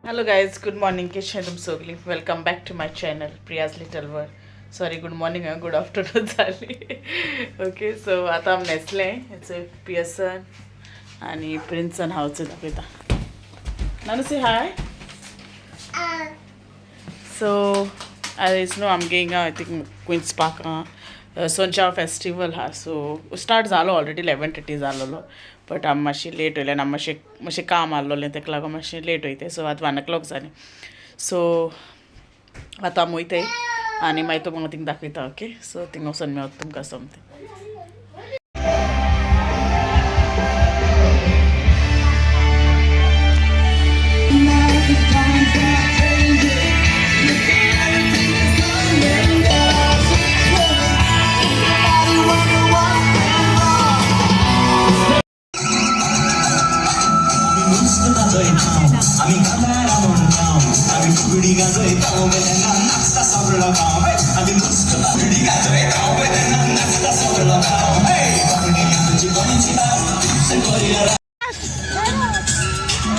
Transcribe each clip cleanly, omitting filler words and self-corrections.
Hello guys, good morning. Keshan तुम सगळी welcome back to my channel Priya's little world. Sorry good morning good afternoon झाली. Okay so आता आम्ही नेसले याचे Pearson आणि प्रिन्सन हावचे दाखवता. नानू से हाय. So as no I'm going I think Queen's Park Soncha festival ha so start झालो ऑलरेडी 11:30 झालेलो बट आम मातशी लेट वयले आनी आम मातशें काम आसलोलें तेका लागून मातशें लेट वयते सो आतां 1 o'clock जालें सो आतां आमी वयताय आनी मागीर तुमकां थिंग दाखयता ओके सो थिंग वचून मेळत तुमकां something.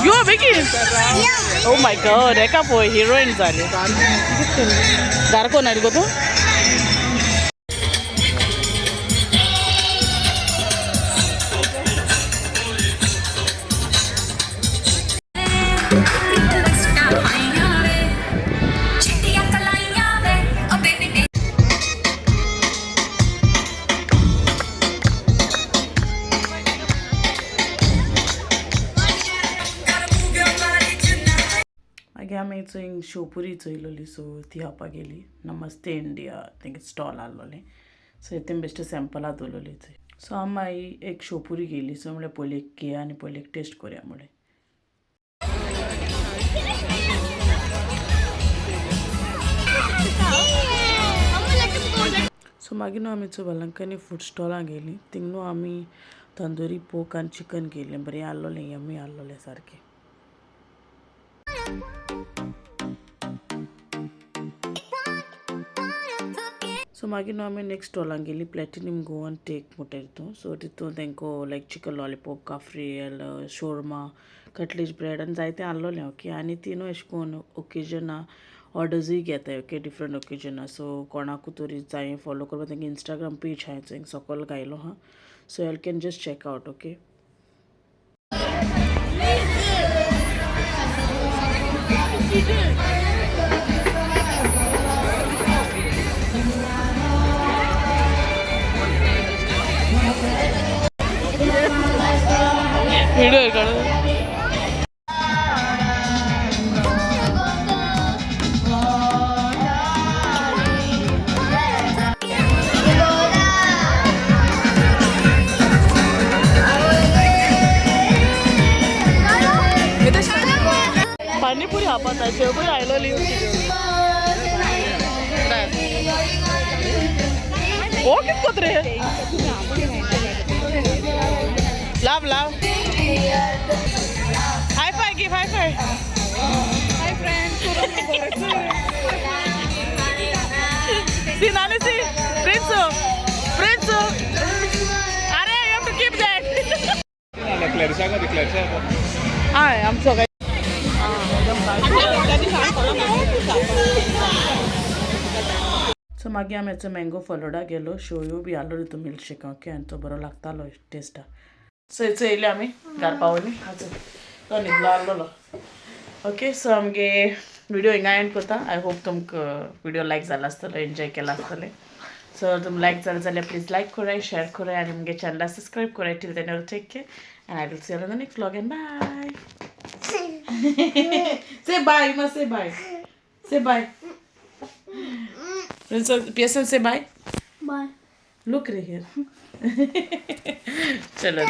You are making Oh my god, eka boy heroine झाले. दार कोण आहे गो तो? मागीर आमी थंय शेवपुरी चोयलोली सो ती हावपा गेली. नमस्ते इंडिया तेंगे स्टॉल आहलोलें सो हेतें बेश्टें सॅम्पलां दवरलोली थंय सो आमी मागीर एक शेवपुरी गेली सो म्हळ्यार पयलीं एक घेया आनी पयलीं एक टेस्ट करया म्हळें. सो मागीर न्हू आमी चोबालंकांनी फूड स्टॉलां गेलीं थिंग न्हू आमी तंदुरी पोक आनी चिकन घेयलें बरें आहलोलें यम्मी आहलोलें सारकें. सो मागीर न्हू आमी नेक्स्ट स्टॉलांक गेली प्लॅटिनम गोवन टेक म्हणटा तितून सो तितून तांकां लायक chicken lollipop cafreal shawarma cutlets bread आनी जायतें आहलोलें ओके आनी ती न्हू अशें करून ओकेजना ऑर्डर्सूय घेताय ओके डिफरंट ओकेजना सो कोणाकू तरी जाय फॉलो करपाक तांकां इंस्टाग्राम पेज आहाय थंय सकयल घायलो हा so you can just check out okay. Video काढ. पाणीपुरी हापाता शेवपुरी आयलोली ओ कित कोत्रे लाव लाव हाय फाय गिव हाय फाय हाय फ्रेंड सी नानी सी प्रिंसो प्रिंसो अरे you have to keep that high um so सो मागीर आमी हेचो मँगो फलोडा गेलो शोयो बी आहलो तितून मिल्कशेकां ओके आनी तो बरो लागतालो टेस्टा सो हेचो येयले आमी घरा पावली तो न्हिदलो आहलोलो ओके सो आमगे व्हिडिओ हिंगा एंड करता. आय होप तुमकां व्हिडिओ लायक जालो आसतलो एन्जॉय केला आसतलें सो तुमकां लायक जालें जाल्यार प्लीज लायक कराय शेअर कराय आनी आमगे चॅनला सबस्क्रायब कराय. Till then you take care and I will see you in the next vlog and bye. Say bye, you must say bye. Say bye. Pearson, say bye. Bye. Look right here. Chalo.